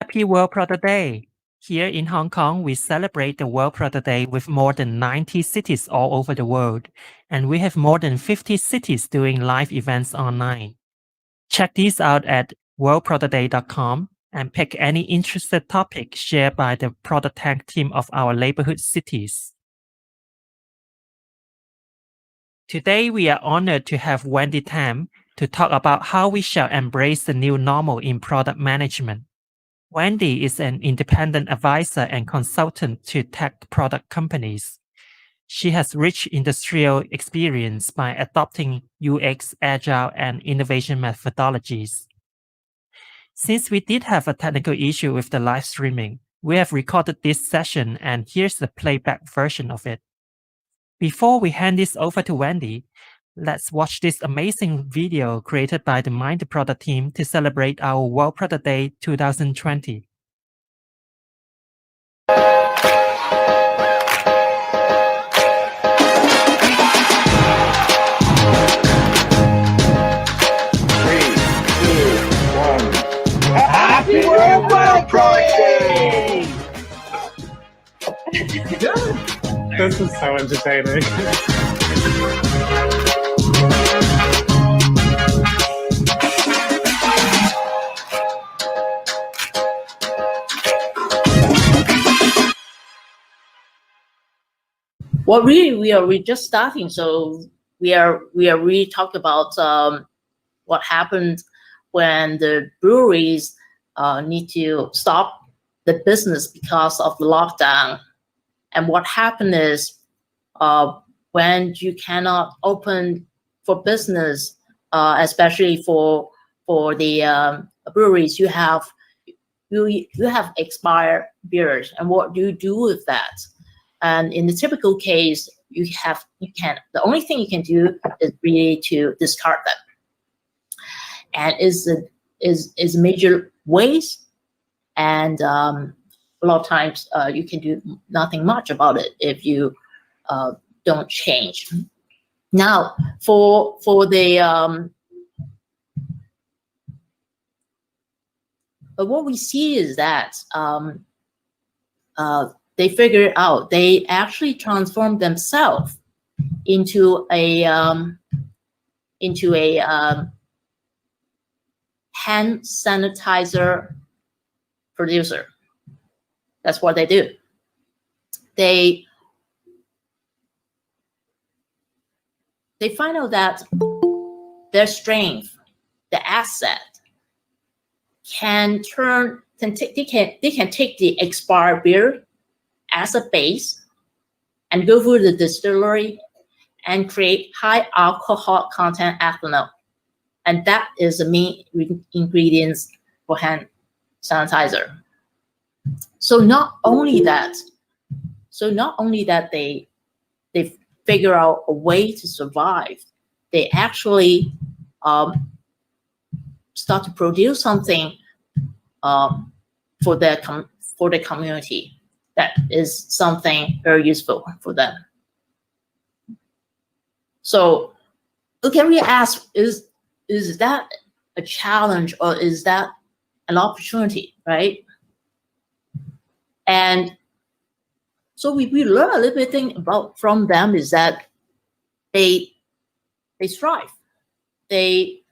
Happy World Product Day! Here in Hong Kong, we celebrate the World Product Day with more than 90 cities all over the world, and we have more than 50 cities doing live events online. Check these out at worldproductday.com and pick any interested topic shared by the ProductTank team of our neighborhood cities. Today, we are honored to have Wendy Tam to talk about how we shall embrace the new normal in product management. Wendy is an independent advisor and consultant to tech product companies. She has rich industrial experience by adopting UX, agile, and innovation methodologies. Since we did have a technical issue with the live streaming, we have recorded this session, and here's the playback version of it. Before we hand this over to Wendy, let's watch this amazing video created by the Mind the Product team to celebrate our World Product Day 2020. Happy World Product Day! This is so entertaining. Well, really, we're just starting, so we are really talking about what happened when the breweries need to stop the business because of the lockdown, and what happened is when you cannot open for business, especially for the breweries, you have expired beers, and what do you do with that? And in the typical case, the only thing you can do is really to discard them. And is major waste, and a lot of times you can do nothing much about it if you don't change. Now, for the but what we see is that they figured out they actually transformed themselves into a hand sanitizer producer. That's what they do. They find out that their strength, the asset, they can take the expired beer as a base and go through the distillery and create high alcohol content ethanol. And that is the main ingredients for hand sanitizer. So not only that they figure out a way to survive, they actually start to produce something for the community that is something very useful for them. So we can really ask, is that a challenge or is that an opportunity, right? And so we learn a little bit from them is that they strive. They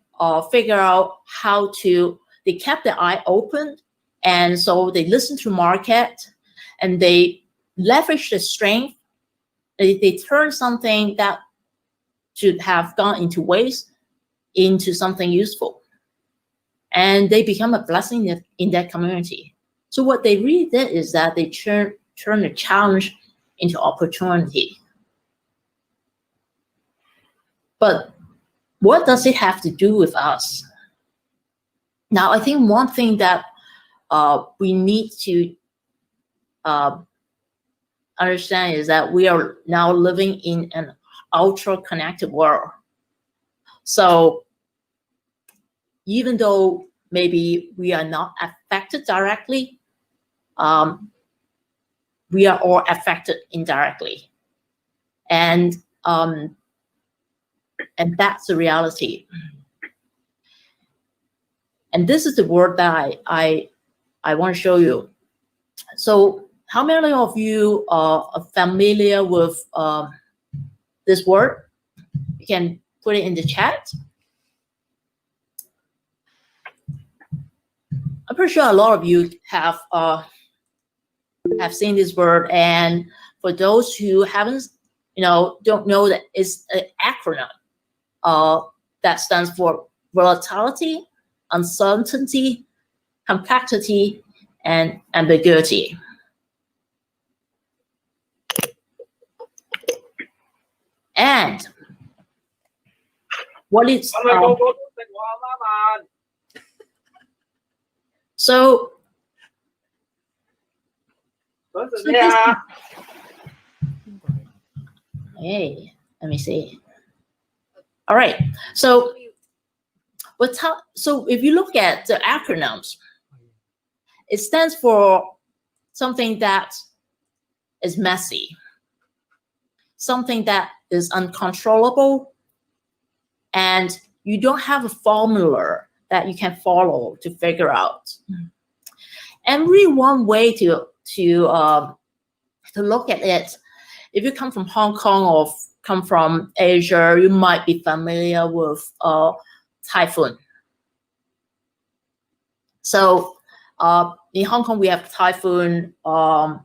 figure out how to, they kept their eye open, and so they listen to market and they leverage the strength. They turn something that should have gone into waste into something useful, and they become a blessing in that community. So what they really did is that they turn the challenge into opportunity. But what does it have to do with us? Now, I think one thing that we need to understand is that we are now living in an ultra-connected world. So even though maybe we are not affected directly, we are all affected indirectly. And that's the reality. And this is the word that I I want to show you. So how many of you are familiar with this word? You can put it in the chat. I'm pretty sure a lot of you have seen this word, and for those who haven't, don't know that it's an acronym that stands for volatility, uncertainty, complexity, and ambiguity. And what is so hey, let me see. All right, so if you look at the acronyms, it stands for something that is messy, something that is uncontrollable, and you don't have a formula that you can follow to figure out. And really, one way to look at it, if you come from Hong Kong or come from Asia, you might be familiar with typhoon. So in Hong Kong, we have typhoon, a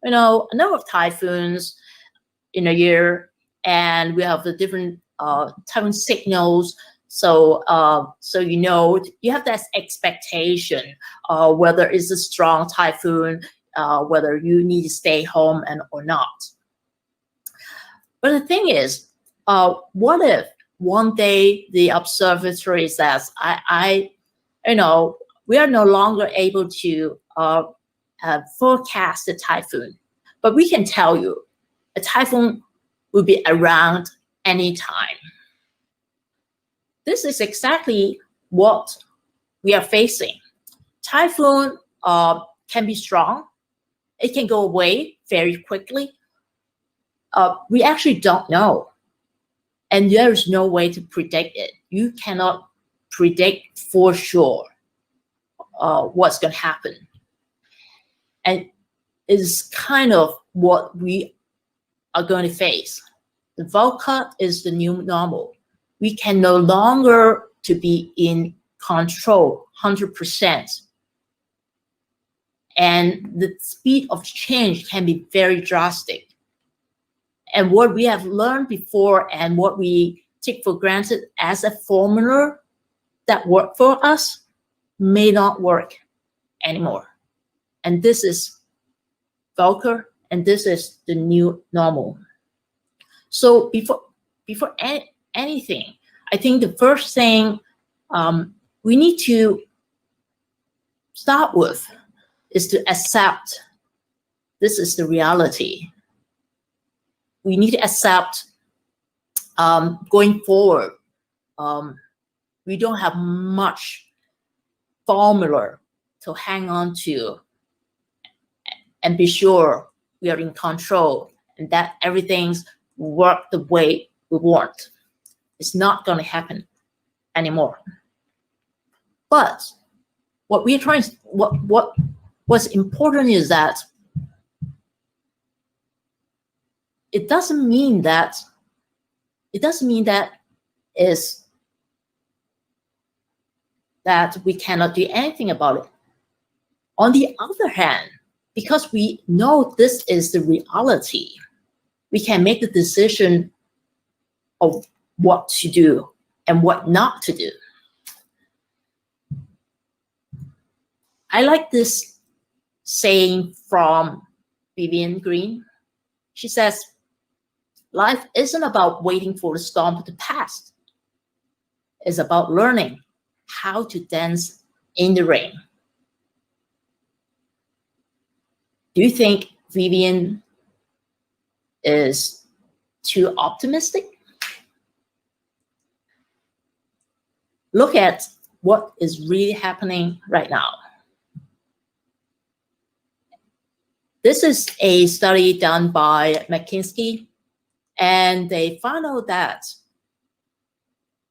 number of typhoons in a year, and we have the different typhoon signals. So you have that expectation whether it's a strong typhoon, whether you need to stay home or not. But the thing is, what if one day the observatory says, we are no longer able to forecast the typhoon, but we can tell you a typhoon will be around any time. This is exactly what we are facing. Typhoon can be strong. It can go away very quickly. We actually don't know. And there is no way to predict it. You cannot predict for sure what's going to happen. And it's kind of what we are going to face. The VUCA is the new normal. We can no longer to be in control 100%. And the speed of change can be very drastic. And what we have learned before and what we take for granted as a formula that worked for us may not work anymore. And this is VUCA, and this is the new normal. So before anything, I think the first thing we need to start with is to accept this is the reality. We need to accept going forward, we don't have much formula to hang on to and be sure we are in control and that everything's work the way we want. It's not going to happen anymore. But what we're trying, what's important is that it doesn't mean that we cannot do anything about it. On the other hand, because we know this is the reality, we can make the decision of what to do and what not to do. I like this saying from Vivian Green. She says, life isn't about waiting for the storm to pass. It's about learning how to dance in the rain. Do you think Vivian is too optimistic? Look at what is really happening right now. This is a study done by McKinsey, and they found out that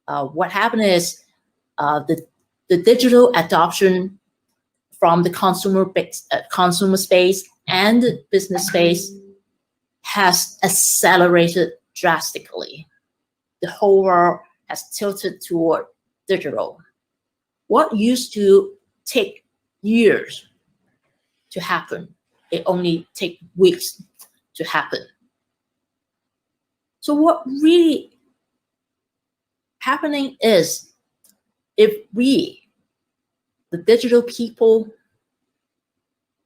what happened is the digital adoption from the consumer space and the business space has accelerated drastically. The whole world has tilted toward digital. What used to take years to happen, it only takes weeks to happen. So what really happening is, if we, the digital people,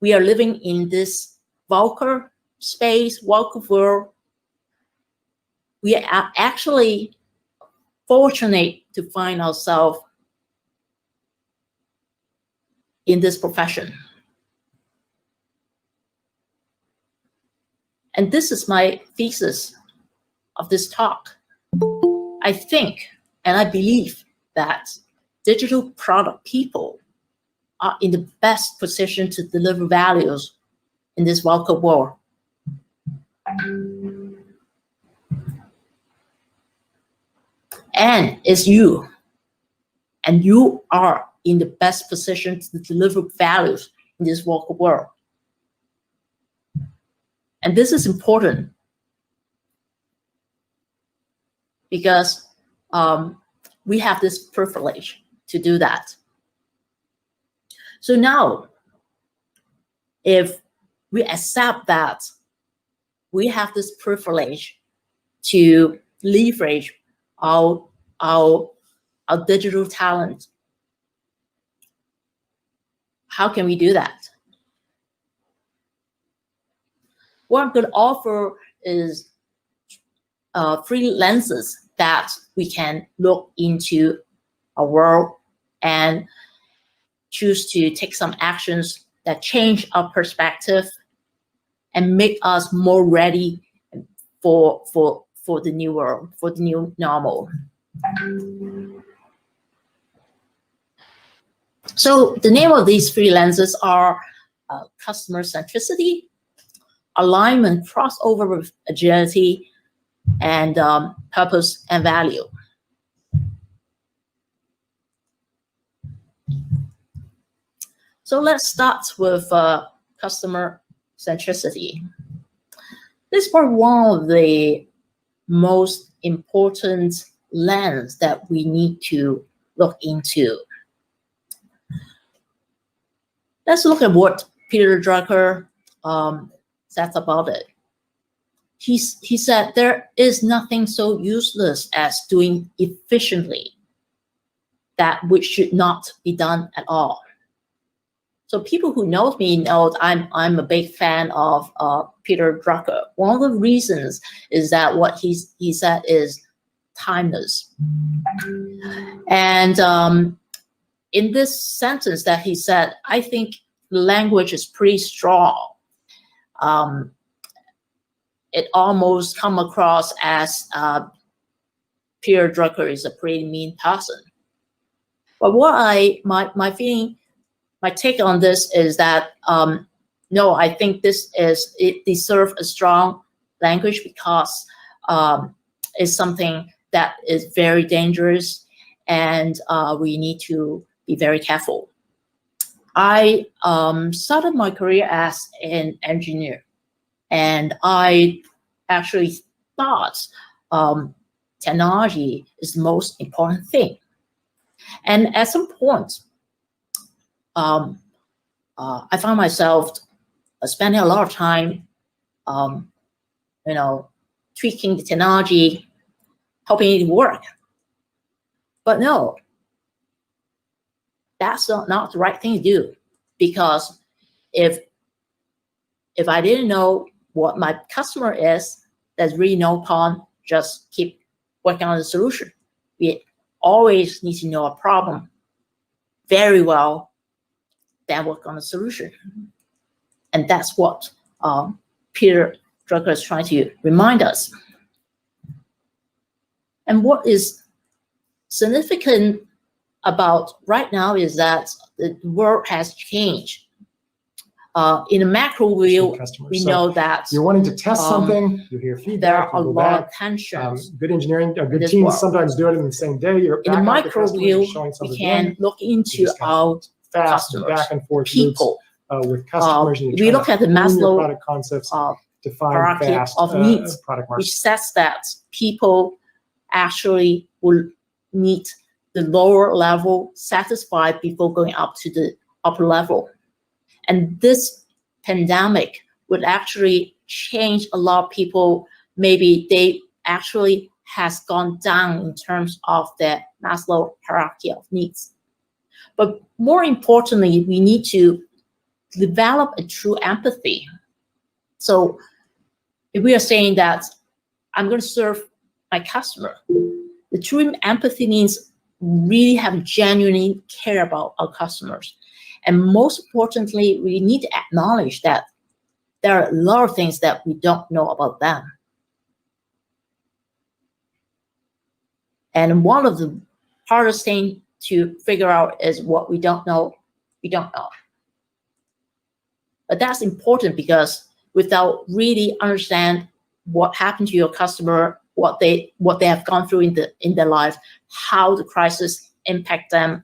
we are living in this VUCA space, VUCA world, we are actually fortunate to find ourselves in this profession. And this is my thesis of this talk. I think and I believe that digital product people are in the best position to deliver values in this VUCA world. And it's you. And you are in the best position to deliver values in this VUCA world. And this is important because we have this privilege to do that. So now, if we accept that we have this privilege to leverage our digital talent, how can we do that? What I'm going to offer is 3 lenses that we can look into our world and choose to take some actions that change our perspective and make us more ready for the new world, for the new normal. So the name of these 3 lenses are customer centricity, alignment, crossover with agility, and purpose and value. So let's start with customer centricity. This is probably one of the most important lens that we need to look into. Let's look at what Peter Drucker says about it. He said there is nothing so useless as doing efficiently that which should not be done at all. So people who know me know I'm a big fan of Peter Drucker. One of the reasons is that what he said is timeless. And in this sentence that he said, I think the language is pretty strong. It almost come across as Peter Drucker is a pretty mean person. But what my feeling, my take on this is that no, I think it deserves a strong language because it's something that is very dangerous, and we need to be very careful. I started my career as an engineer, and I actually thought technology is the most important thing. And at some point, I found myself spending a lot of time, tweaking the technology, helping it work. But no, that's not the right thing to do, because if I didn't know what my customer is, there's really no point just keep working on the solution. We always need to know a problem very well, then work on a solution. And that's what Peter Drucker is trying to remind us. And what is significant about right now is that the world has changed. In a macro view, we know that you're wanting to test something, you hear feedback, there are a you go lot back. of tensions. Good engineering, good this teams world. sometimes do it in the same day. You're In a back out to micro customers, view, you're showing we something can again. look into just our fast customers, back and forth people. loops with customers. And We look at the Maslow product concepts, define hierarchy fast of needs, product market. which says that people actually will need the lower level satisfied before going up to the upper level. And this pandemic would actually change a lot of people. Maybe they actually has gone down in terms of the Maslow hierarchy of needs. But more importantly, we need to develop a true empathy. So if we are saying that I'm going to serve my customer, the true empathy means really have genuinely care about our customers. And most importantly, we need to acknowledge that there are a lot of things that we don't know about them. And one of the hardest things to figure out is what we don't know, we don't know. But that's important because without really understand what happened to your customer, what they have gone through in their life, how the crisis impact them,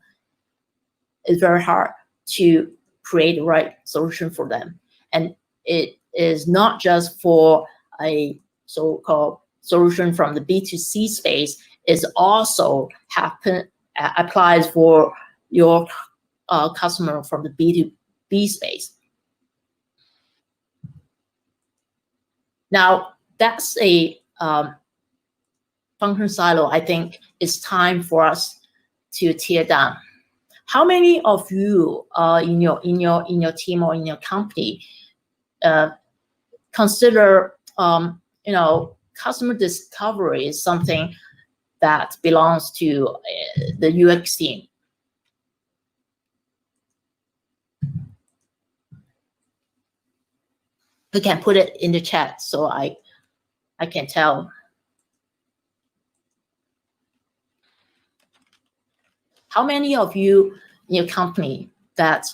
it's very hard to create the right solution for them. And it is not just for a so-called solution from the B2C space, it also applies for your customer from the B2B space. Now, that's a function silo. I think it's time for us to tear down. How many of you in your team or in your company consider customer discovery is something that belongs to the UX team? You can put it in the chat so I can tell. How many of you in your company that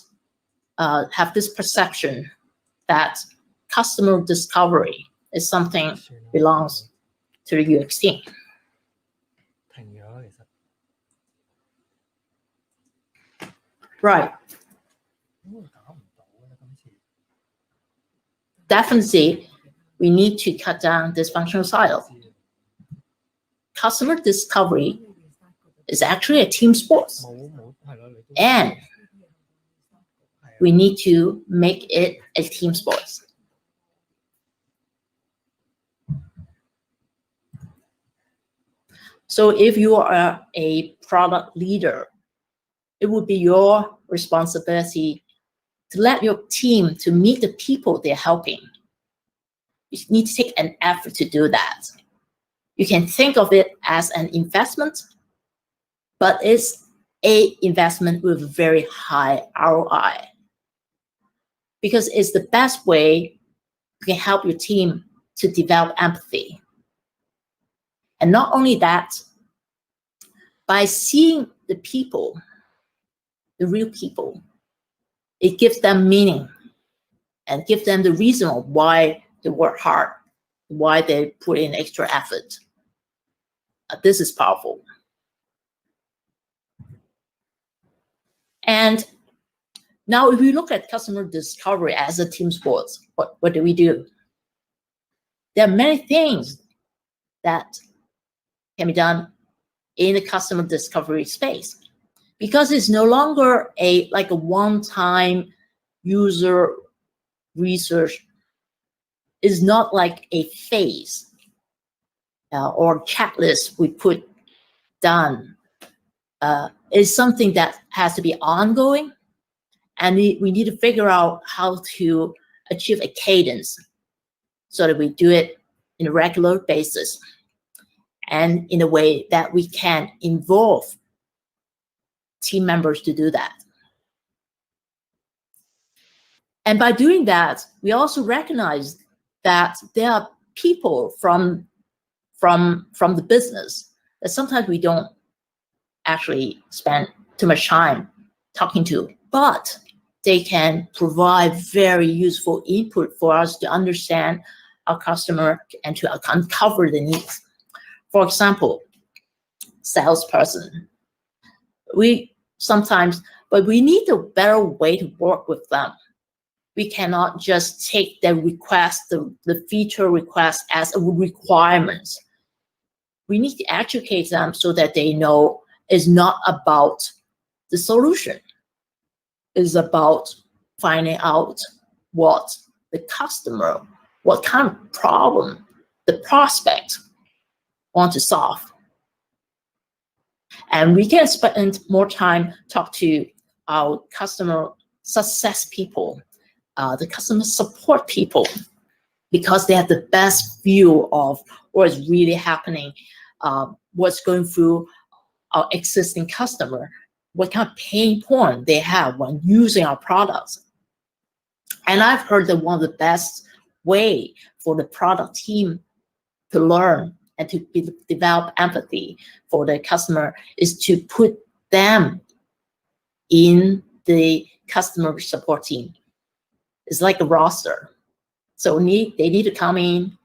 have this perception that customer discovery is something belongs to the UX team? Right. Definitely, we need to cut down this functional silo. Customer discovery is actually a team sport, and we need to make it a team sport. So if you are a product leader, it would be your responsibility to let your team to meet the people they're helping. You need to take an effort to do that. You can think of it as an investment, but it's an investment with very high ROI, because it's the best way you can help your team to develop empathy. And not only that, by seeing the people, the real people, it gives them meaning and gives them the reason of why they work hard, why they put in extra effort. This is powerful. And now if we look at customer discovery as a team sport, what do we do? There are many things that can be done in the customer discovery space, because it's no longer like a one-time user research. It's not like a phase or checklist we put done. It's something that has to be ongoing, and we need to figure out how to achieve a cadence so that we do it on a regular basis and in a way that we can involve team members to do that. And by doing that, we also recognize that there are people from the business that sometimes we don't actually spend too much time talking to, but they can provide very useful input for us to understand our customer and to uncover the needs. For example, salesperson. We sometimes, but we need a better way to work with them. We cannot just take the request, the feature request as a requirement. We need to educate them so that they know it's not about the solution. It's about finding out what the customer, what kind of problem the prospect want to solve. And we can spend more time talk to our customer success people, the customer support people, because they have the best view of what is really happening, what's going through our existing customer, what kind of pain point they have when using our products. And I've heard that one of the best way for the product team to learn and to develop empathy for the customer is to put them in the customer support team. It's like a roster. So they need to come in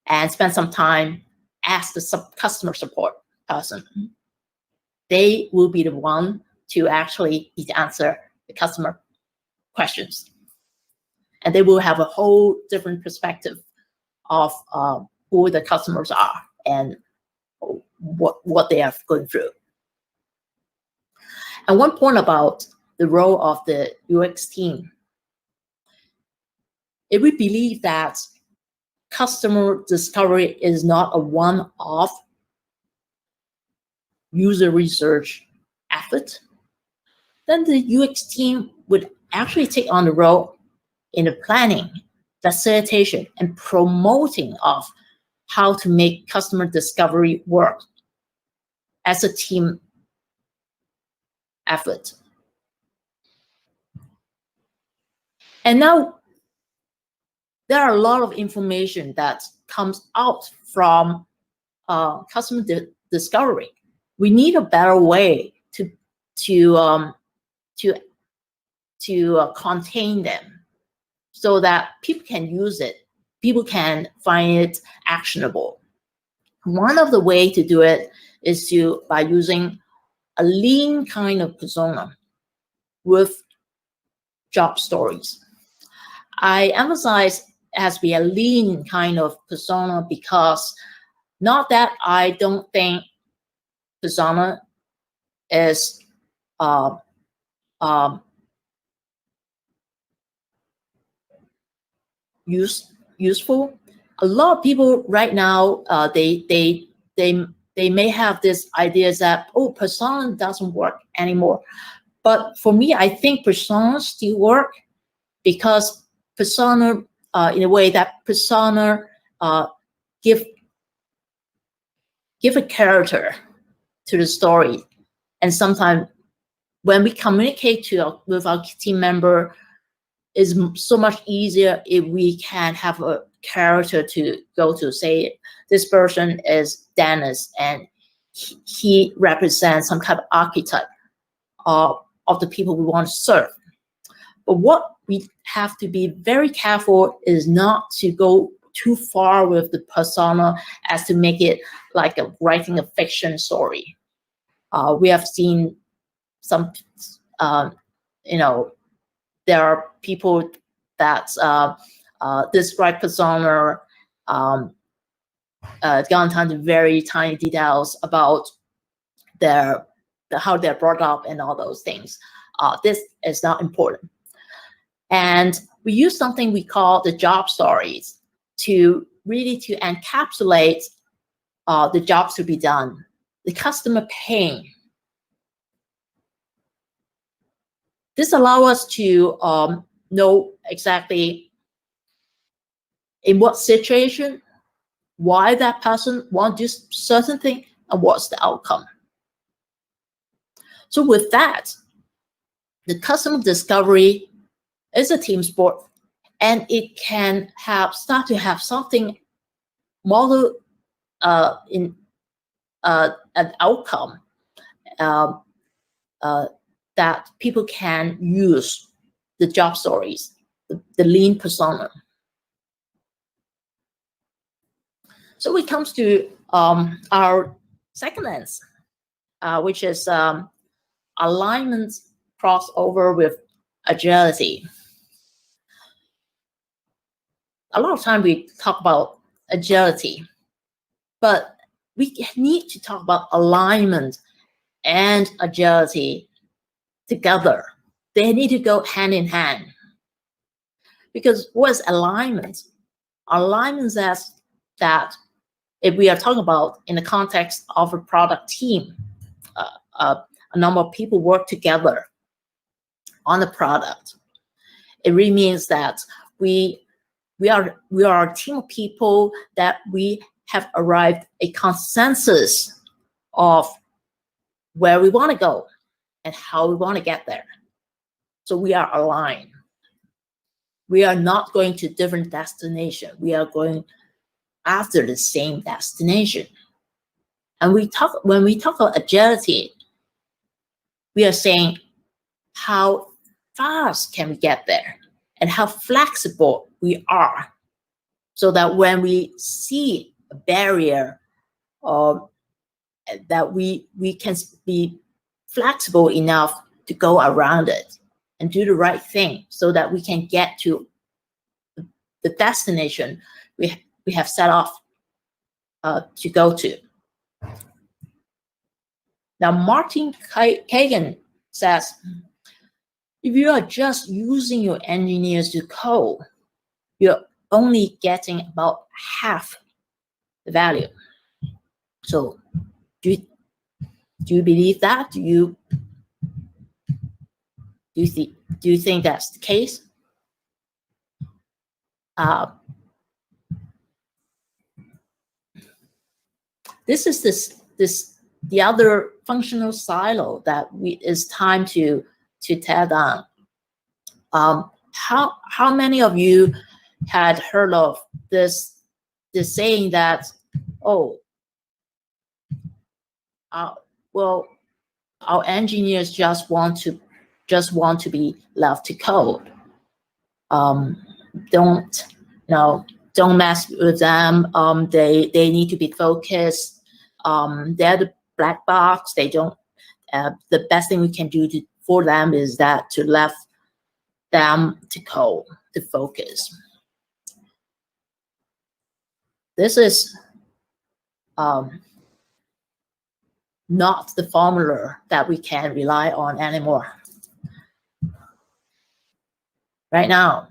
and spend some time, ask the customer support person. They will be the one to actually need to answer the customer questions. And they will have a whole different perspective of who the customers are and what they are going through. And one point about the role of the UX team, if we believe that customer discovery is not a one-off user research effort, then the UX team would actually take on the role in the planning, facilitation, and promoting of how to make customer discovery work as a team effort. And now there are a lot of information that comes out from customer discovery. We need a better way to contain them so that people can use it, people can find it actionable. One of the ways to do it is by using a lean kind of persona with job stories. I emphasize it has to be a lean kind of persona because not that I don't think persona is useful. A lot of people right now they may have this idea that, oh, persona doesn't work anymore. But for me, I think persona still work because persona, in a way that persona give a character to the story. And sometimes when we communicate with our team member, it's so much easier if we can have a character to go to. Say this person is Dennis and he represents some kind of archetype of the people we want to serve. But what we have to be very careful is not to go too far with the persona as to make it like writing a fiction story. We have seen some, there are people that describe persona gone down to very tiny details about how they're brought up and all those things. This is not important. And we use something we call the job stories to really to encapsulate the jobs to be done, the customer pain. This allows us to know exactly in what situation, why that person wants this certain thing, and what's the outcome. So with that, the customer discovery is a team sport, and it can start to have something model in an outcome that people can use the job stories, the lean persona. So it comes to our second lens, which is alignment cross over with agility. A lot of time we talk about agility, but we need to talk about alignment and agility together. They need to go hand in hand. Because what's alignment? Alignment says that if we are talking about in the context of a product team, a number of people work together on the product, it really means that we are a team of people that we have arrived a consensus of where we want to go and how we want to get there. So we are aligned. We are not going to different destination. We are going after the same destination. And when we talk about agility, we are saying how fast can we get there and how flexible we are, so that when we see a barrier, that we can be flexible enough to go around it and do the right thing, so that we can get to the destination we have set off to go to. Now, Martin Kagan says, if you are just using your engineers to code, you're only getting about half the value. So do you believe that? Do you think that's the case? This is the other functional silo that is time to tear down. How many of you had heard of this saying that, well, our engineers just want to be left to code. Don't mess with them. They need to be focused. They're the black box. They don't. The best thing we can do for them is that to left them to code, to focus. This is not the formula that we can rely on anymore. Right now,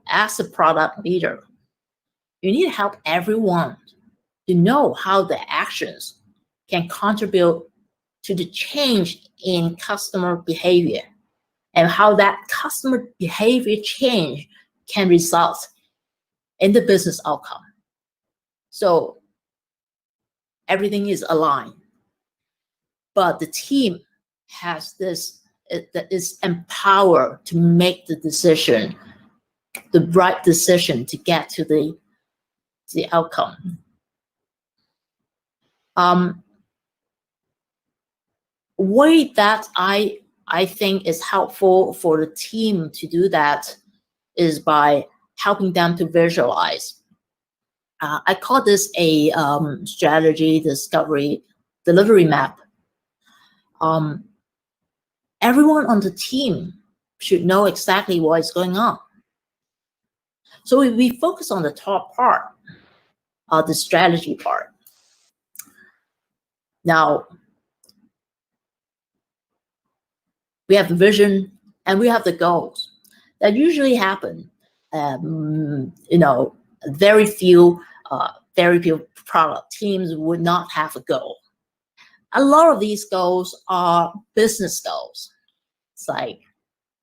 as a product leader, you need to help everyone to know how the actions can contribute to the change in customer behavior, and how that customer behavior change can result in the business outcome. So everything is aligned, but the team has is empowered to make the decision, the right decision to get to the outcome. Way that I think is helpful for the team to do that is by helping them to visualize. I call this a strategy discovery delivery map. Everyone on the team should know exactly what is going on. So if we focus on the top part, the strategy part. Now, we have the vision and we have the goals. That usually happen. Very few product teams would not have a goal. A lot of these goals are business goals. It's like,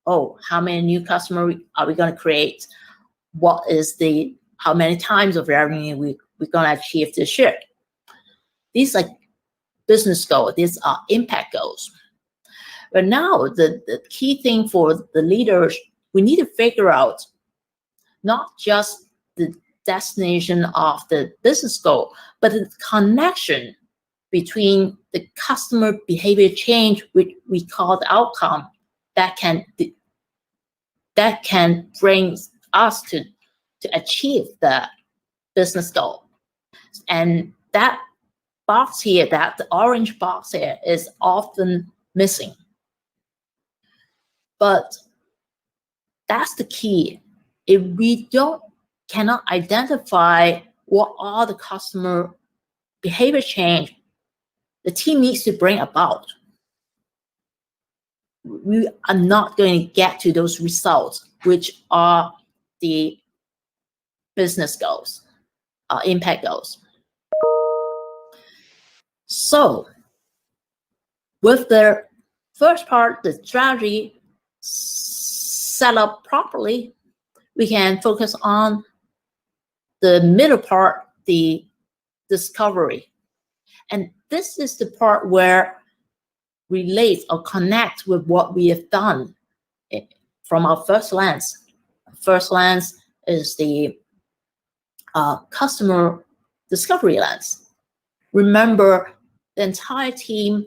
how many new customers are we going to create? How many times of revenue we're going to achieve this year? These are business goals. These are impact goals. But now the key thing for the leaders, we need to figure out not just the destination of the business goal, but the connection between the customer behavior change, which we call the outcome, that can bring us to achieve the business goal. And that box here, the orange box here, is often missing. But that's the key. If we cannot identify what are the customer behavior change the team needs to bring about, we are not going to get to those results, which are the business goals, impact goals. So with the first part, the strategy set up properly, we can focus on the middle part, the discovery. And this is the part where relates or connects with what we have done from our first lens. First lens is the customer discovery lens. Remember, the entire team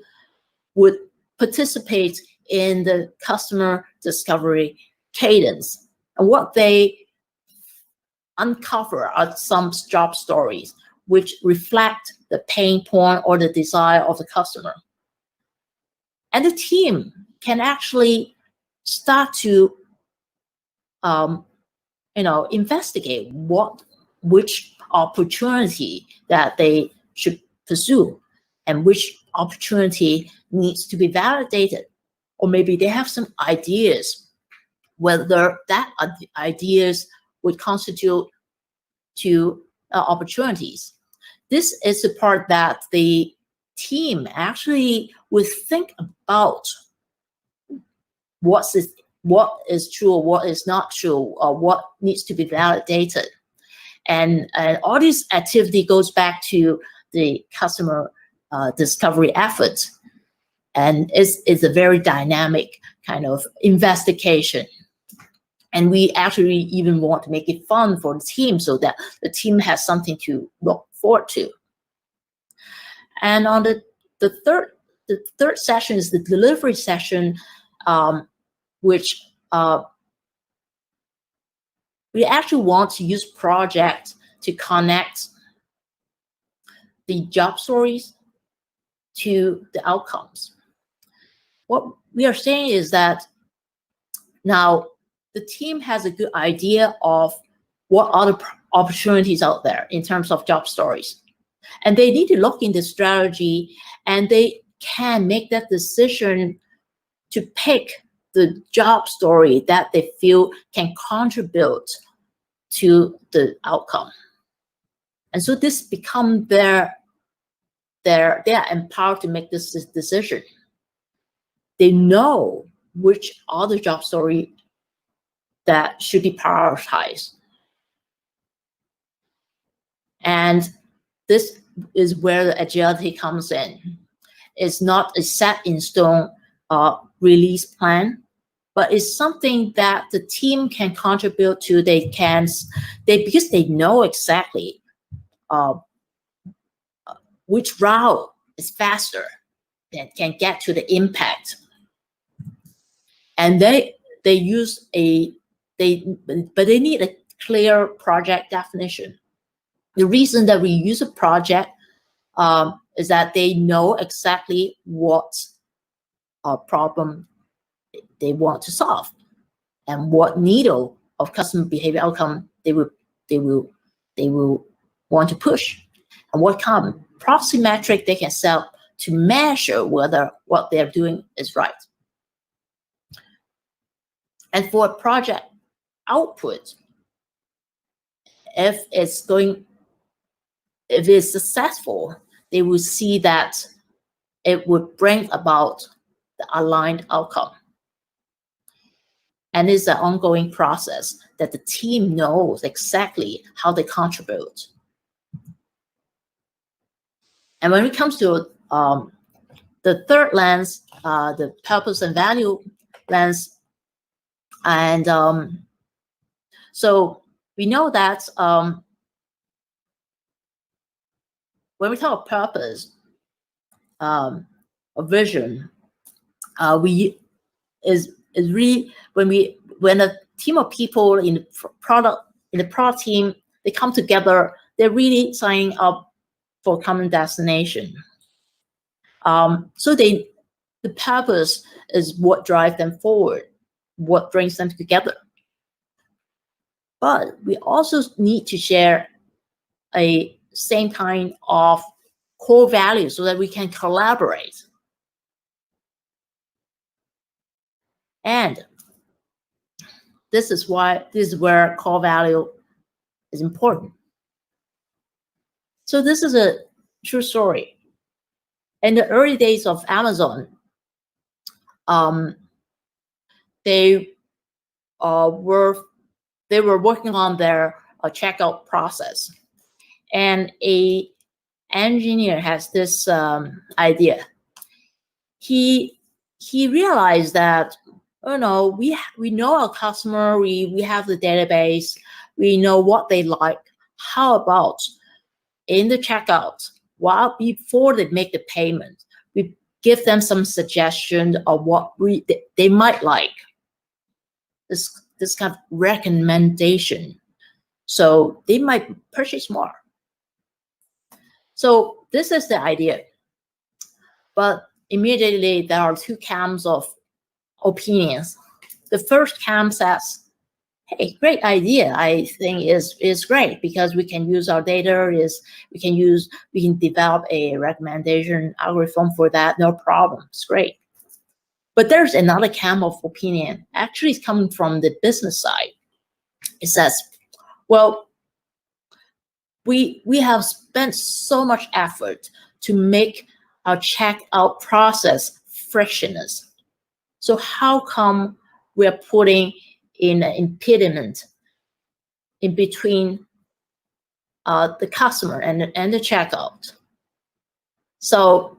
would participate in the customer discovery cadence. And what they uncover are some job stories which reflect the pain point or the desire of the customer. And the team can actually start to investigate which opportunity that they should pursue and which opportunity needs to be validated. Or maybe they have some ideas, whether that ideas would constitute to opportunities. This is the part that the team actually would think about what is true or what is not true, or what needs to be validated. And all this activity goes back to the customer discovery effort. And it's a very dynamic kind of investigation. And we actually even want to make it fun for the team so that the team has something to look forward to. And on the third session is the delivery session, which we actually want to use projects to connect the job stories to the outcomes. What we are saying is that now the team has a good idea of what other opportunities out there in terms of job stories. And they need to look in the strategy, and they can make that decision to pick the job story that they feel can contribute to the outcome. And so this becomes they are empowered to make this decision. They know which other job story that should be prioritized. And this is where the agility comes in. It's not a set in stone release plan, but it's something that the team can contribute to. Because they know exactly which route is faster that can get to the impact. And they need a clear project definition. The reason that we use a project is that they know exactly what problem they want to solve and what needle of customer behavior outcome they will want to push, and what kind of proxy metric they can set to measure whether what they're doing is right. And for a project output, if it's successful, they will see that it would bring about the aligned outcome. And it's an ongoing process that the team knows exactly how they contribute. And when it comes to the third lens, the purpose and value lens, and so we know that when we talk about purpose, or vision, is really when a team of people in the product team, they come together, they're really signing up for a common destination. So the purpose is what drives them forward. what brings them together. But we also need to share a same kind of core values so that we can collaborate. And this is where core value is important. So this is a true story. In the early days of Amazon, they were working on their checkout process, and a engineer has this idea. He realized that, we know our customer, we have the database, we know what they like. How about in the checkout, before they make the payment, we give them some suggestion of what they might like. This kind of recommendation, so they might purchase more. So this is the idea. But immediately there are two camps of opinions. The first camp says, hey, great idea. I think is great because we can use our data. We can develop a recommendation algorithm for that. No problem. It's great. But there's another camp of opinion. Actually, it's coming from the business side. It says, well, we have spent so much effort to make our checkout process frictionless. So how come we're putting in an impediment in between the customer and the checkout? So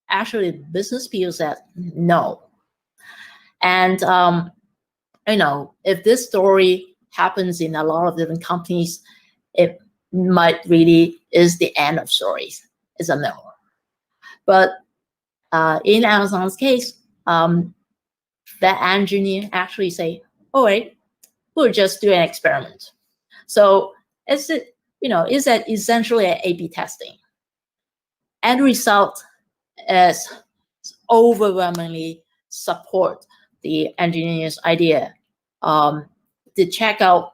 actually, business people said no. And if this story happens in a lot of different companies, it might really is the end of stories. It's a no. But in Amazon's case, that engineer actually say, "Oh wait, we'll just do an experiment." So it's essentially an A/B testing. End result is overwhelmingly support the engineer's idea. The checkout,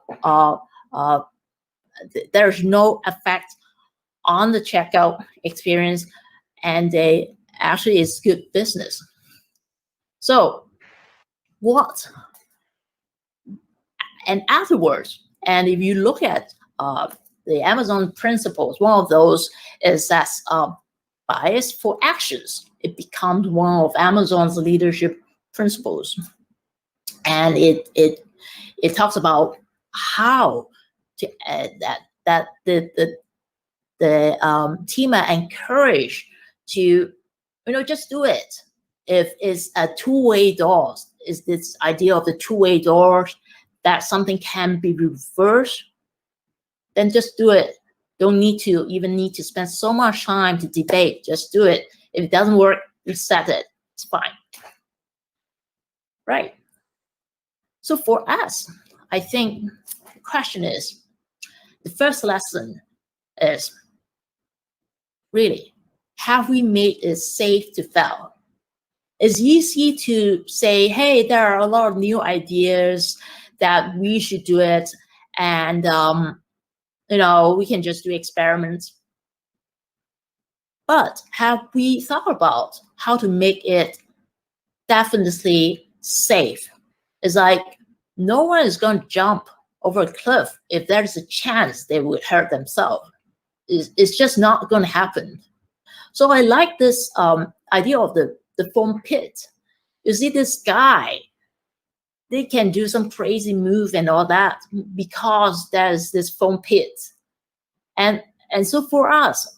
there's no effect on the checkout experience, and they actually is good business. So what? And afterwards, and if you look at the Amazon principles, one of those is that bias for actions. It becomes one of Amazon's leadership principles, and it talks about how to that the team are encouraged to just do it. If it's a two-way door, is this idea of the two-way door that something can be reversed, then just do it. Don't need to spend so much time to debate. Just do it. If it doesn't work, reset it. It's fine. Right. So for us, I think the question is, the first lesson is really, have we made it safe to fail? It's easy to say, hey, there are a lot of new ideas that we should do it, and we can just do experiments. But have we thought about how to make it definitely safe? It's like no one is going to jump over a cliff if there's a chance they would hurt themselves. It's just not going to happen. So I like this idea of the foam pit. You see this guy, they can do some crazy move and all that because there's this foam pit. And so for us,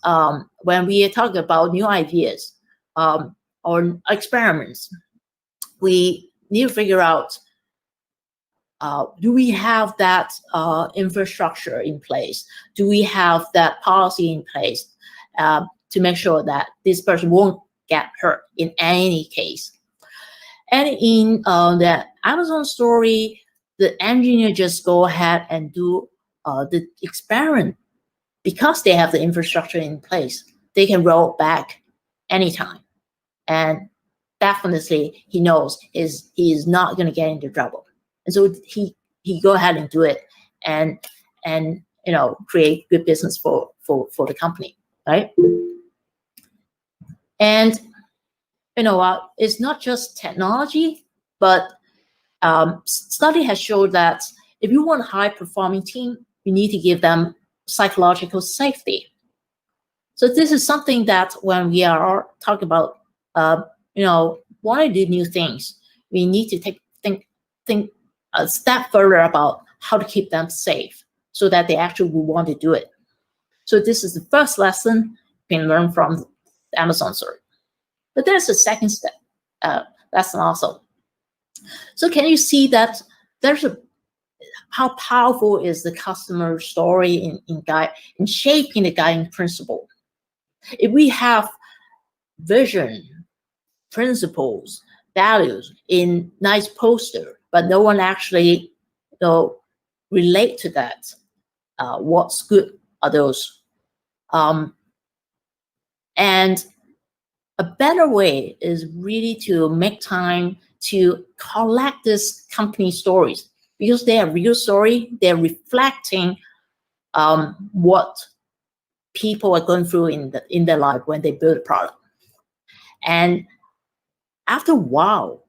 when we talk about new ideas or experiments, we need to figure out, do we have that infrastructure in place? Do we have that policy in place to make sure that this person won't get hurt in any case? And in the Amazon story, the engineer just go ahead and do the experiment. Because they have the infrastructure in place, they can roll back anytime. And definitely he knows he is not going to get into trouble, and so he go ahead and do it, and create good business for the company, right? And it's not just technology, but study has showed that if you want a high-performing team, you need to give them psychological safety. So this is something that when we are talking about, want to do new things, we need to think a step further about how to keep them safe, so that they actually will want to do it. So this is the first lesson we can learn from the Amazon story. But there's a second step lesson also. So can you see that how powerful is the customer story in shaping the guiding principle? If we have vision, principles, values in nice poster, but no one actually relate to that, what's good are those? And a better way is really to make time to collect these company stories, because they are real story. They're reflecting what people are going through in their life when they build a product. And after a while,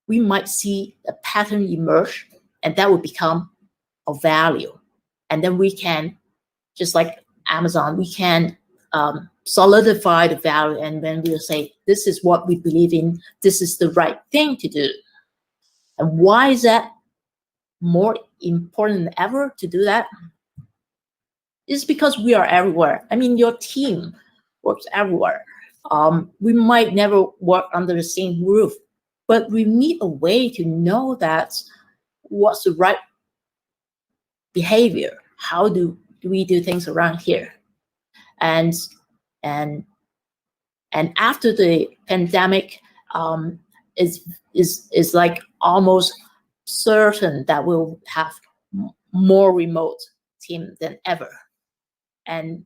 we might see a pattern emerge, and that will become a value. And then we can, just like Amazon, we can solidify the value, and then we'll say, this is what we believe in, this is the right thing to do. And why is that more important than ever to do that? It's because we are everywhere. I mean, your team works everywhere. We might never work under the same roof, but we need a way to know that what's the right behavior. How do we do things around here? And after the pandemic, is like almost certain that we'll have more remote team than ever. And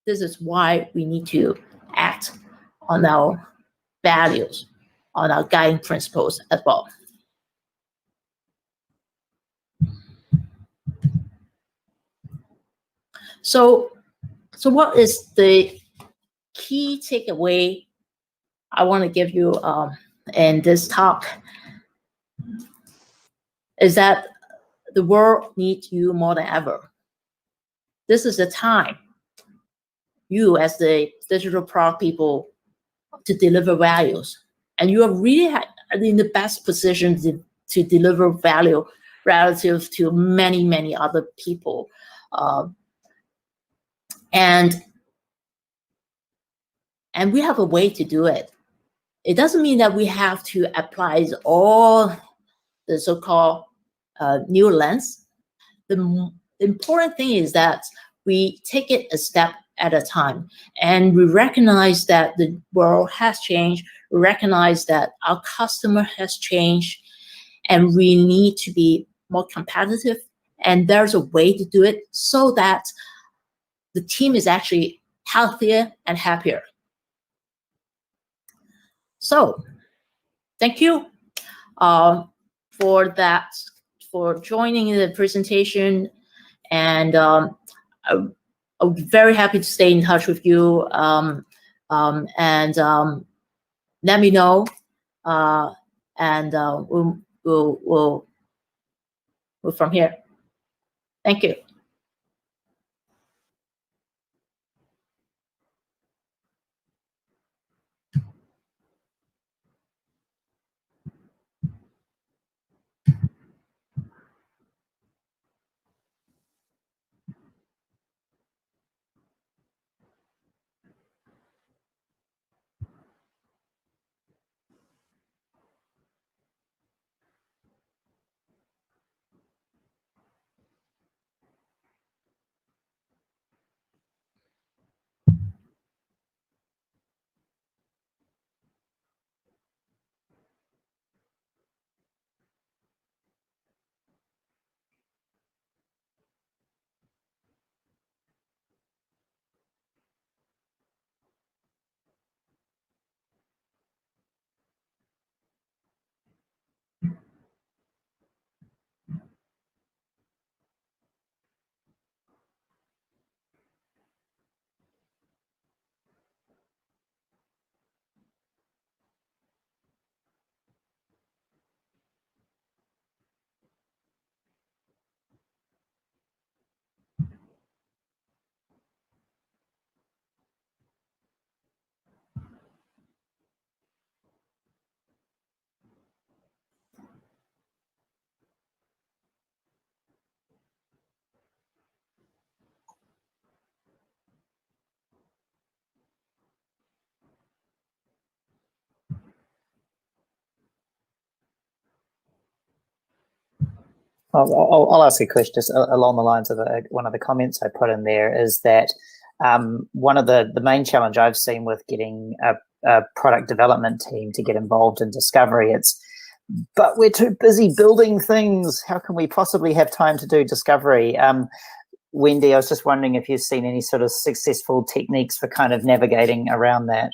this is why we need to act on our values, on our guiding principles as well. So what is the key takeaway I want to give you in this talk? Is that the world needs you more than ever. This is the time you, as the digital product people, to deliver values, and you are really in the best position to deliver value relative to many other people, and we have a way to do it. It doesn't mean that we have to apply all the so-called new lens. The important thing is that we take it a step at a time, and we recognize that the world has changed. We recognize that our customer has changed, and we need to be more competitive. And there's a way to do it so that the team is actually healthier and happier. So, thank you for that, for joining the presentation, and I'll be very happy to stay in touch with you, and let me know, and we'll from here. Thank you. I'll ask a question just along the lines of one of the comments I put in there is that one of the main challenge I've seen with getting a product development team to get involved in discovery, but we're too busy building things. How can we possibly have time to do discovery? Wendy, I was just wondering if you've seen any sort of successful techniques for kind of navigating around that.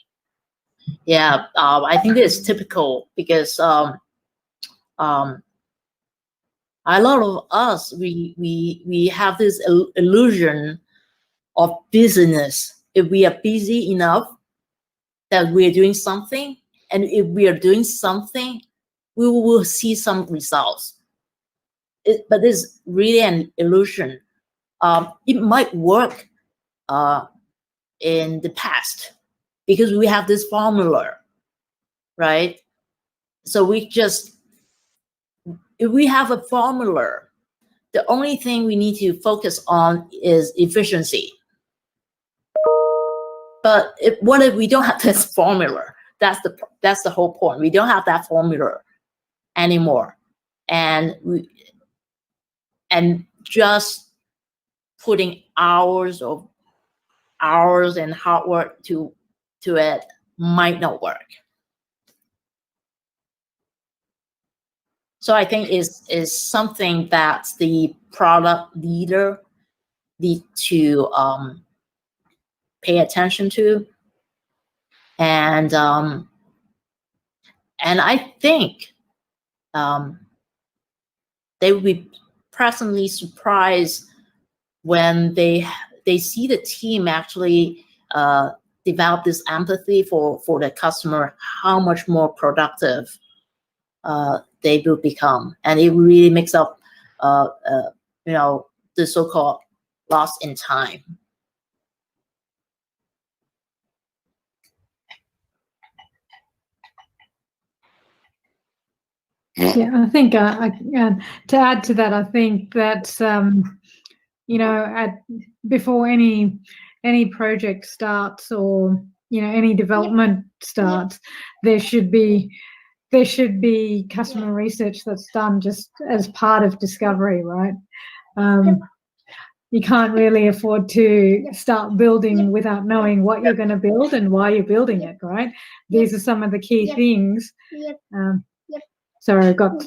Yeah, I think it's typical because a lot of us, we have this illusion of busyness. If we are busy enough that we are doing something, and if we are doing something, we will see some results. But it's really an illusion. It might work in the past because we have this formula, right? So if we have a formula, the only thing we need to focus on is efficiency. But what if we don't have this formula? That's the whole point. We don't have that formula anymore, and just putting hours and hard work to it might not work. So I think is something that the product leader need to pay attention to, and I think they will be pleasantly surprised when they see the team actually develop this empathy for the customer, how much more productive they will become, and it really makes up the so-called loss in time. Yeah, I think to add to that, I think that before any project starts or any development starts, there should be customer research that's done just as part of discovery, right? You can't really afford to start building without knowing what you're going to build and why you're building it, right? These are some of the key things. Sorry, I got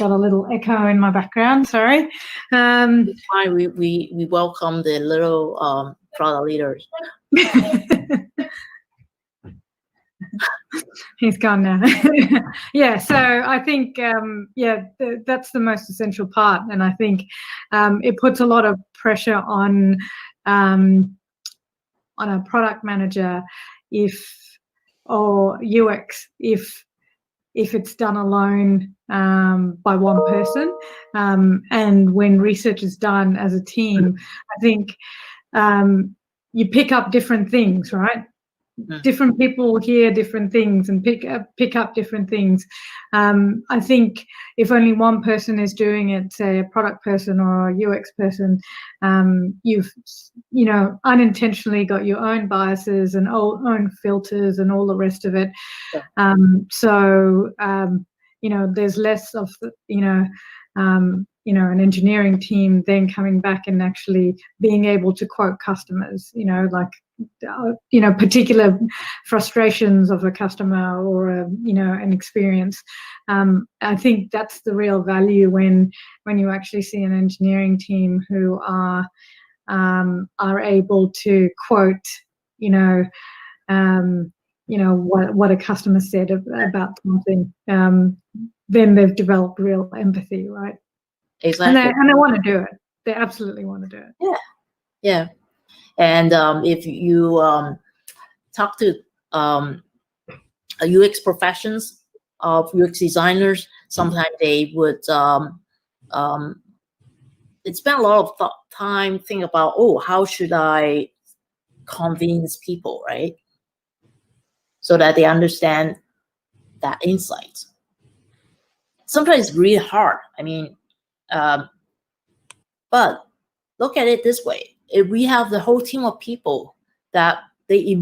a little echo in my background. Sorry. Why we welcome the little product leaders. He's gone now. Yeah, so I think that's the most essential part, and I think it puts a lot of pressure on a product manager or UX if it's done alone by one person, and when research is done as a team, I think you pick up different things, right? Different people hear different things and pick up different things. I think if only one person is doing it, say a product person or a UX person, you've unintentionally got your own biases and own filters and all the rest of it. There's less of an engineering team then coming back and actually being able to quote customers, particular frustrations of a customer or an experience. I think that's the real value when you actually see an engineering team who are able to quote what a customer said about something. Then they've developed real empathy, right? Exactly. And they want to do it. They absolutely want to do it. Yeah. And if you talk to UX professions of UX designers, sometimes they would they spend a lot of time thinking about, how should I convince people, right? So that they understand that insight. Sometimes it's really hard. I mean, but look at it this way. If we have the whole team of people that they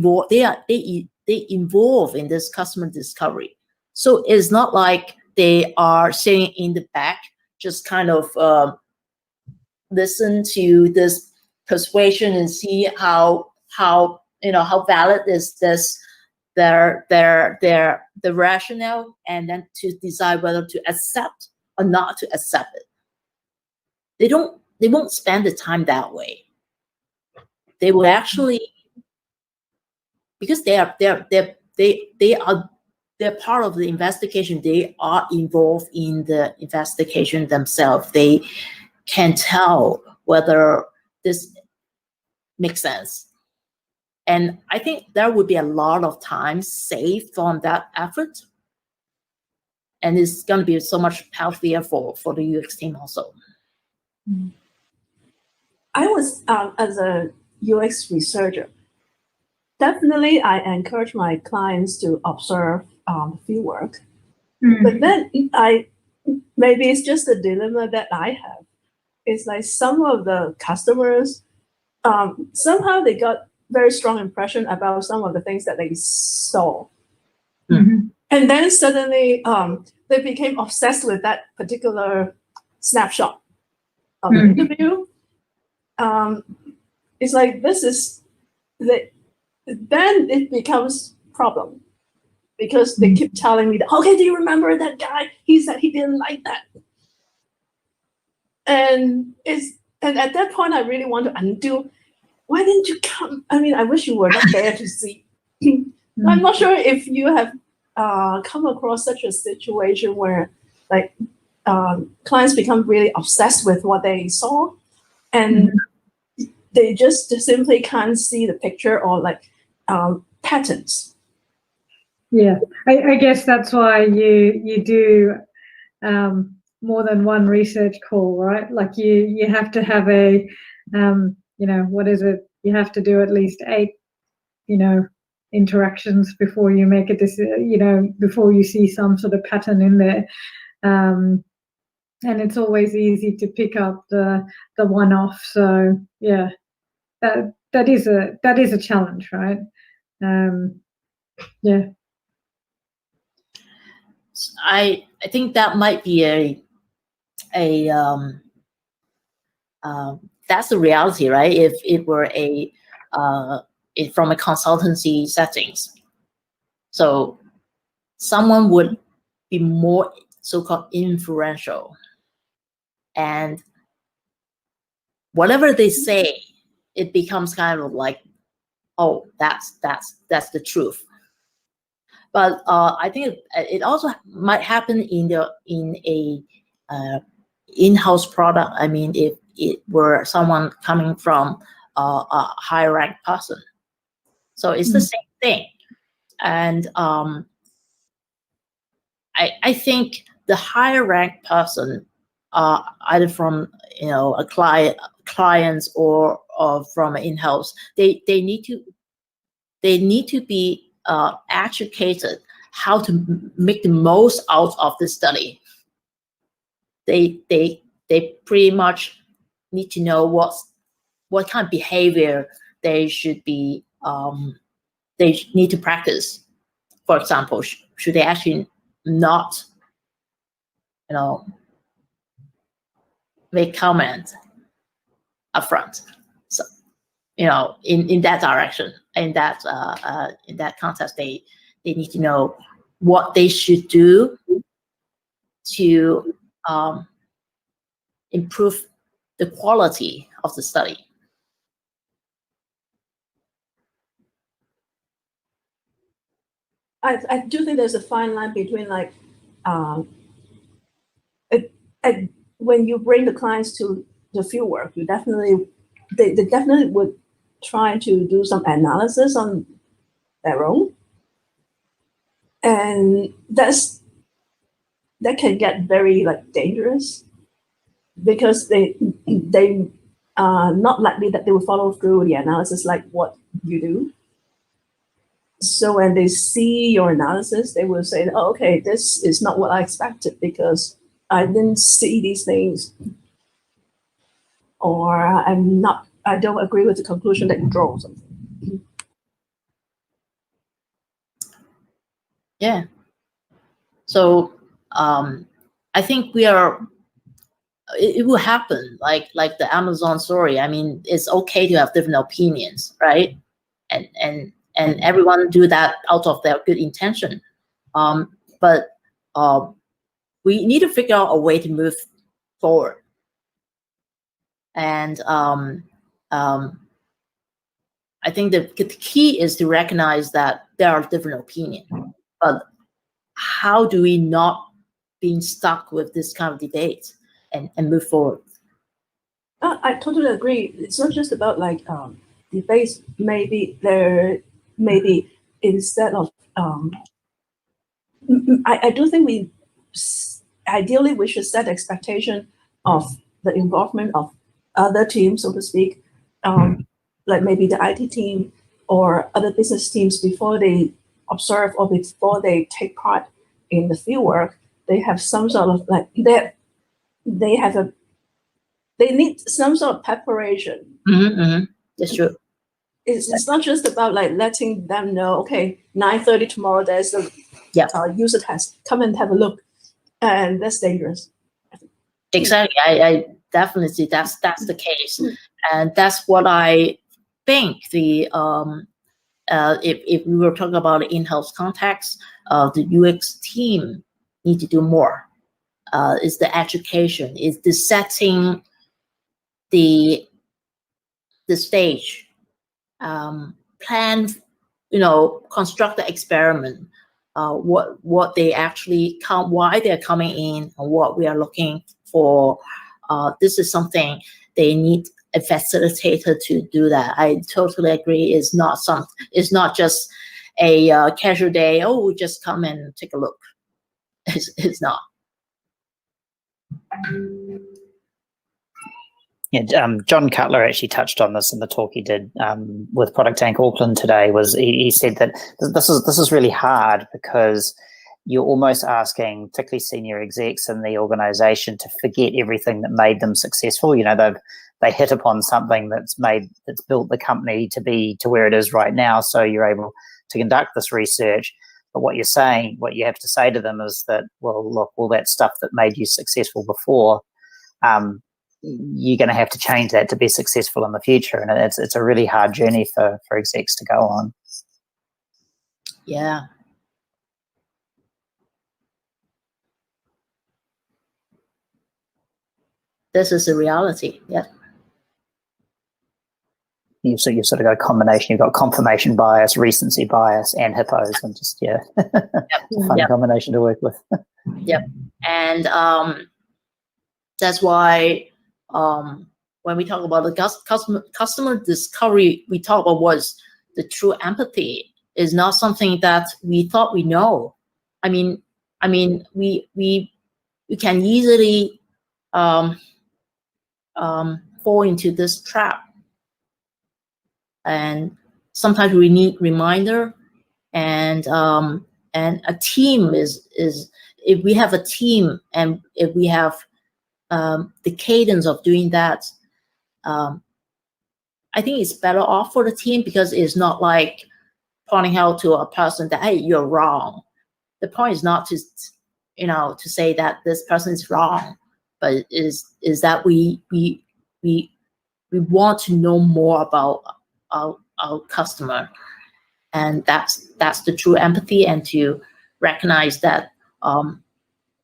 involve in this customer discovery. So it's not like they are sitting in the back just kind of listen to this persuasion and see how valid is this the rationale, and then to decide whether to accept or not to accept it. They won't spend the time that way. They will actually, because they're part of the investigation. They are involved in the investigation themselves. They can tell whether this makes sense. And I think there would be a lot of time saved from that effort. And it's going to be so much healthier for the UX team also. I was, as a UX researcher, definitely I encourage my clients to observe fieldwork. But then maybe it's just a dilemma that I have. It's like some of the customers, somehow they got very strong impression about some of the things that they saw. And then suddenly they became obsessed with that particular snapshot of the interview. It's like, then it becomes problem, because they keep telling me that, okay, do you remember that guy? He said he didn't like that. And at that point, I really want to undo. Why didn't you come? I mean, I wish you were not there to see. I'm not sure if you have come across such a situation where, like, clients become really obsessed with what they saw, and they just simply can't see the picture or like patterns. Yeah, I guess that's why you do more than one research call, right? Like you have to have a what is it? You have to do at least 8 interactions before you make a decision, before you see some sort of pattern in there. And it's always easy to pick up the one-off. So yeah, that is a challenge, right? Yeah. I think that might be that's the reality, right? If it were from a consultancy settings, so someone would be more so-called influential, and whatever they say, it becomes kind of like, oh, that's the truth. But I think it also might happen in a in-house product. I mean, if it were someone coming from a high-ranked person, so it's the same thing. And I think the higher-ranked person, either from a clients or from an in-house, they need to be educated how to make the most out of the study. They pretty much need to know what kind of behavior they should be they need to practice. For example, should they actually not make comment upfront? So in that direction, in that context, they need to know what they should do to improve the quality of the study. I do think there's a fine line between, like, when you bring the clients to the fieldwork, they definitely would try to do some analysis on their own, and that can get very, like, dangerous, because they are not likely that they will follow through the analysis like what you do. So when they see your analysis, they will say, oh, okay, this is not what I expected, because I didn't see these things, or I don't agree with the conclusion that you draw or something. Yeah. So I think we are it will happen, like the Amazon story. I mean, it's okay to have different opinions, right? And everyone do that out of their good intention. But we need to figure out a way to move forward. And I think the key is to recognize that there are different opinions, but how do we not being stuck with this kind of debate and move forward? I totally agree. It's not just about like debates. Maybe instead of I do think ideally we should set expectation of the involvement of other teams, so to speak, like maybe the IT team or other business teams before they observe or before they take part in the field work. They have some sort of like they need some sort of preparation. That's true. It's not just about like letting them know, okay, 9:30 tomorrow there's a user test. Come and have a look, and that's dangerous. Exactly. I definitely see that's the case, and that's what I think the if we were talking about the in-house context, the UX team need to do more. Is the education, is the setting the stage, plan, construct the experiment, what they actually come, why they're coming in, and what we are looking for. This is something they need a facilitator to do that. I totally agree. It's not just a casual day. Oh, we just come and take a look. It's not. Yeah, John Cutler actually touched on this in the talk he did with ProductTank Auckland today. Was he said that this is really hard because you're almost asking, particularly senior execs in the organization, to forget everything that made them successful. They hit upon something that's built the company to where it is right now. So you're able to conduct this research. But what you have to say to them is that, well, look, all that stuff that made you successful before, you're going to have to change that to be successful in the future. And it's a really hard journey for execs to go on. Yeah. This is a reality. Yeah. You've sort of got a combination. You've got confirmation bias, recency bias, and hippos, and just it's a fun combination to work with. Yep. And that's why when we talk about the customer discovery, we talk about what's the true empathy is not something that we thought we know. I mean, we can easily fall into this trap. And sometimes we need reminder, and a team is if we have a team and if we have the cadence of doing that, I think it's better off for the team, because it's not like pointing out to a person that, hey, you're wrong. The point is not to to say that this person is wrong, but is that we want to know more about our customer, and that's the true empathy, and to recognize that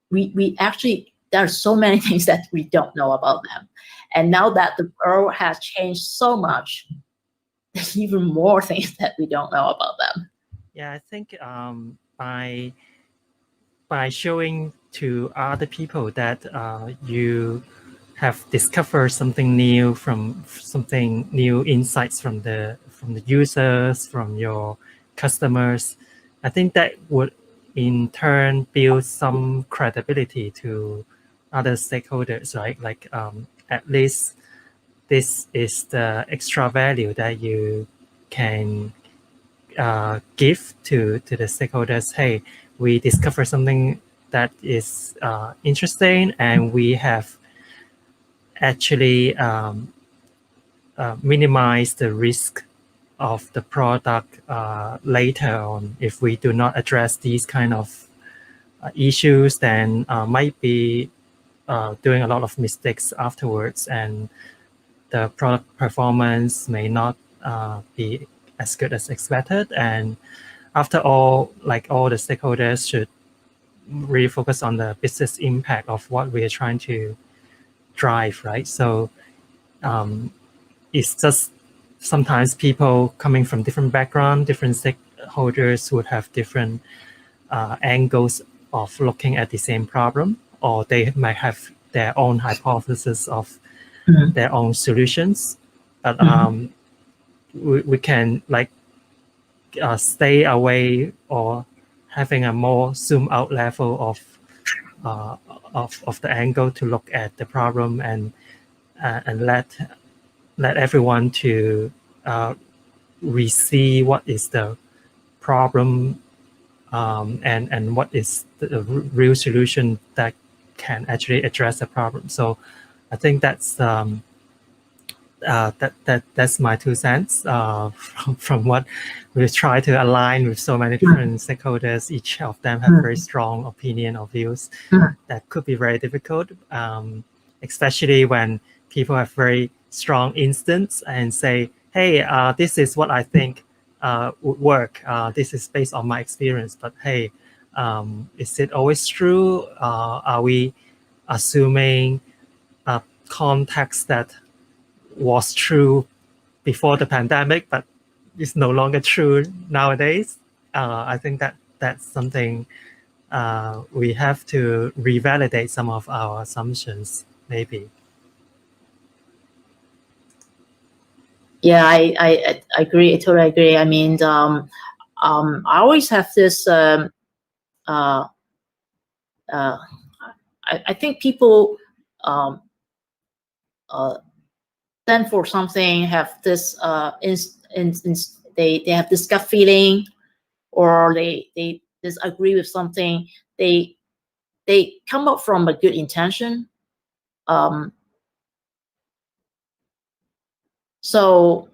we actually, there are so many things that we don't know about them, and now that the world has changed so much, there's even more things that we don't know about them. Yeah, I think by showing to other people that you have discovered something new, insights from the users, from your customers, I think that would in turn build some credibility to other stakeholders, right? Like at least this is the extra value that you can give to the stakeholders. Hey, we discovered something that is interesting, and we have actually minimize the risk of the product later on. If we do not address these kind of issues, then might be doing a lot of mistakes afterwards, and the product performance may not be as good as expected. And after all, like all the stakeholders should really focus on the business impact of what we are trying to drive, right? So it's just sometimes people coming from different background, different stakeholders would have different angles of looking at the same problem, or they might have their own hypothesis of their own solutions. But we can like stay away or having a more zoom out level of the angle to look at the problem, and let everyone to re-see what is the problem and what is the real solution that can actually address the problem. So I think that's that's my 2 cents from what we try to align with so many different stakeholders. Each of them have very strong opinion or views that could be very difficult, especially when people have very strong instincts and say, hey, this is what I think would work. This is based on my experience, but hey, is it always true? Are we assuming context that was true before the pandemic, but is no longer true nowadays? I think that's something we have to revalidate some of our assumptions, maybe. Yeah, I agree. I totally agree. I mean, I always have this. I think people stand for something, have this they have this gut feeling, or they disagree with something. They come up from a good intention. So,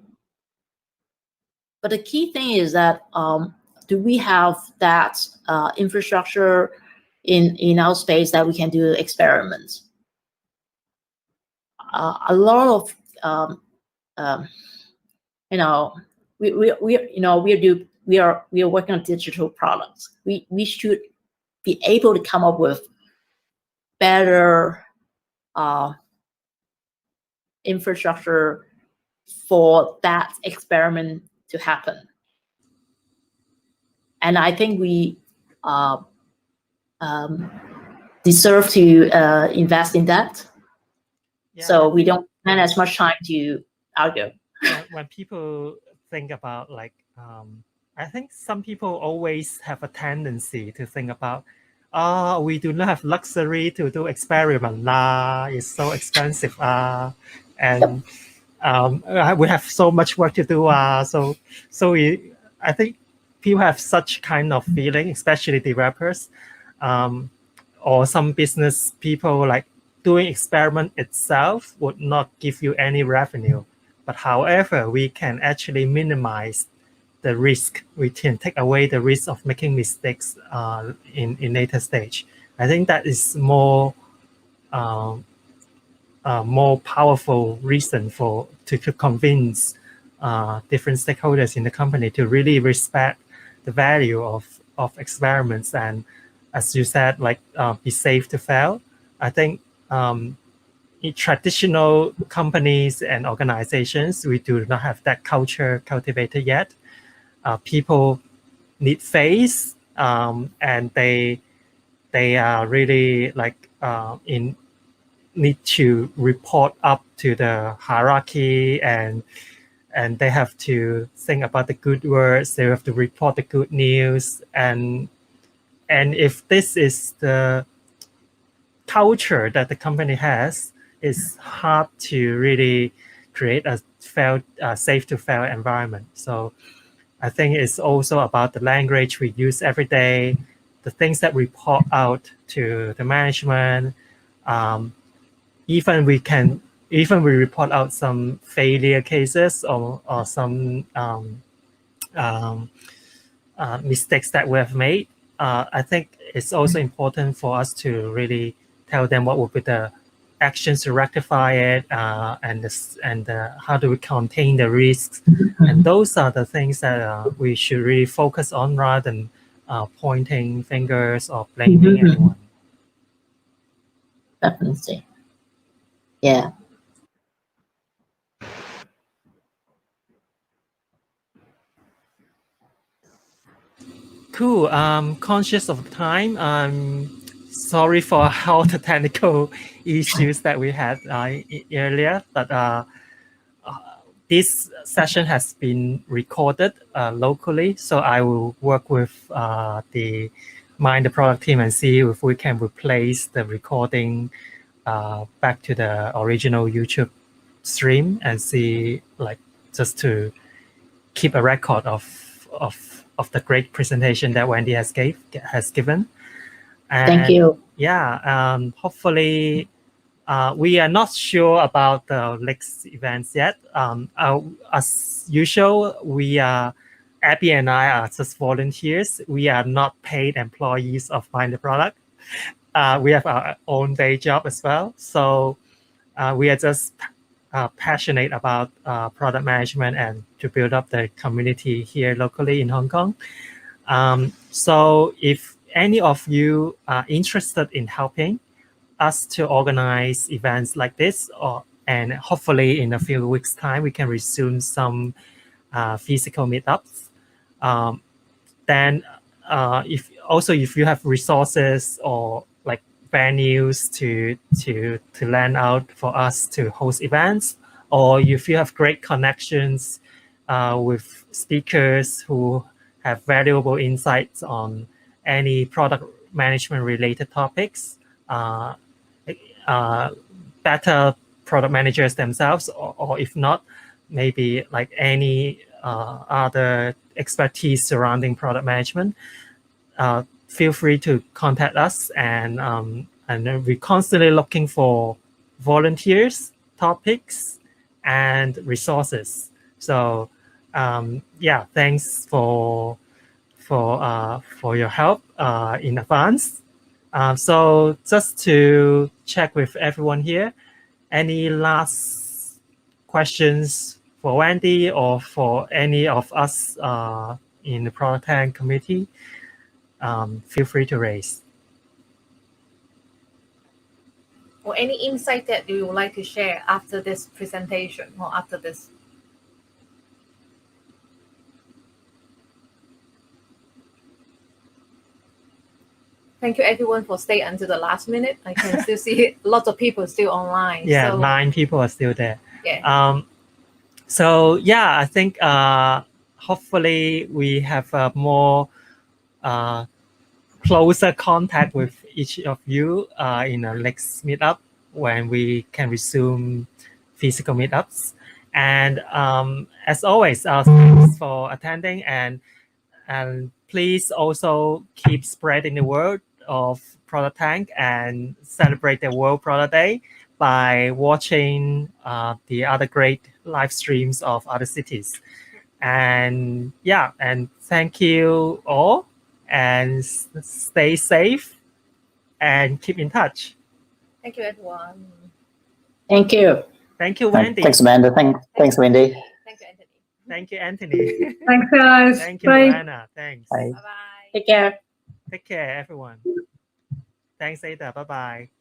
but the key thing is that do we have that infrastructure in our space that we can do experiments? A lot of you know, we are working on digital products. We should be able to come up with better infrastructure for that experiment to happen. And I think we deserve to invest in that. Yeah, so we don't spend as much time to argue. When people think about like, I think some people always have a tendency to think about, we do not have luxury to do experiment. It's so expensive. And we have so much work to do. I think people have such kind of feeling, especially developers, or some business people, like doing experiment itself would not give you any revenue. But however, we can actually minimize the risk. We can take away the risk of making mistakes in later stage. I think that is more powerful reason to convince different stakeholders in the company to really respect the value of experiments, and as you said, like be safe to fail. I think in traditional companies and organizations, we do not have that culture cultivated yet. People need faith, and they are really like need to report up to the hierarchy, and they have to think about the good words. They have to report the good news, and if this is the culture that the company has, it's hard to really create a safe to fail environment. So I think it's also about the language we use every day, the things that we report out to the management. Even we report out some failure cases or some mistakes that we have made. I think it's also important for us to really tell them what would be the actions to rectify it, and how do we contain the risks. And those are the things that we should really focus on rather than pointing fingers or blaming anyone. Definitely. Yeah. Cool. Conscious of time. Sorry for all the technical issues that we had earlier, but this session has been recorded locally, so I will work with the Mind the Product team and see if we can replace the recording back to the original YouTube stream and see, like, just to keep a record of the great presentation that Wendy has given. And Thank you. yeah, hopefully we are not sure about the next events yet. As usual, Abby and I are just volunteers. We are not paid employees of Mind the Product. We have our own day job as well. So we are just passionate about product management and to build up the community here locally in Hong Kong. So if any of you are interested in helping us to organize events like this, and hopefully in a few weeks' time we can resume some physical meetups, then if you have resources or like venues to lend out for us to host events, or if you have great connections with speakers who have valuable insights on any product management related topics, better product managers themselves, or if not, maybe like any other expertise surrounding product management, feel free to contact us, and we're constantly looking for volunteers, topics, and resources. So yeah, thanks for your help in advance. So just to check with everyone here, any last questions for Wendy or for any of us in the ProductTank committee? Feel free to raise. Or any insight that you would like to share after this presentation or after this? Thank you everyone for staying until the last minute. I can still see lots of people still online. Yeah, so 9 people are still there. Yeah. So yeah, I think hopefully we have more closer contact with each of you in the next meetup when we can resume physical meetups. And as always, thanks for attending, and please also keep spreading the word of ProductTank and celebrate the World Product Day by watching the other great live streams of other cities. And yeah, and thank you all, and stay safe and keep in touch. Thank you everyone. Thank you. Thank you, Wendy. Thanks, Amanda. Thanks, Wendy. Thank you, Anthony. Thank you, Anthony. Thanks, guys. Thank you, Bye. Joanna. Thanks. Bye. Bye-bye. Take care. Take care, everyone. Thanks, Ada. Bye-bye.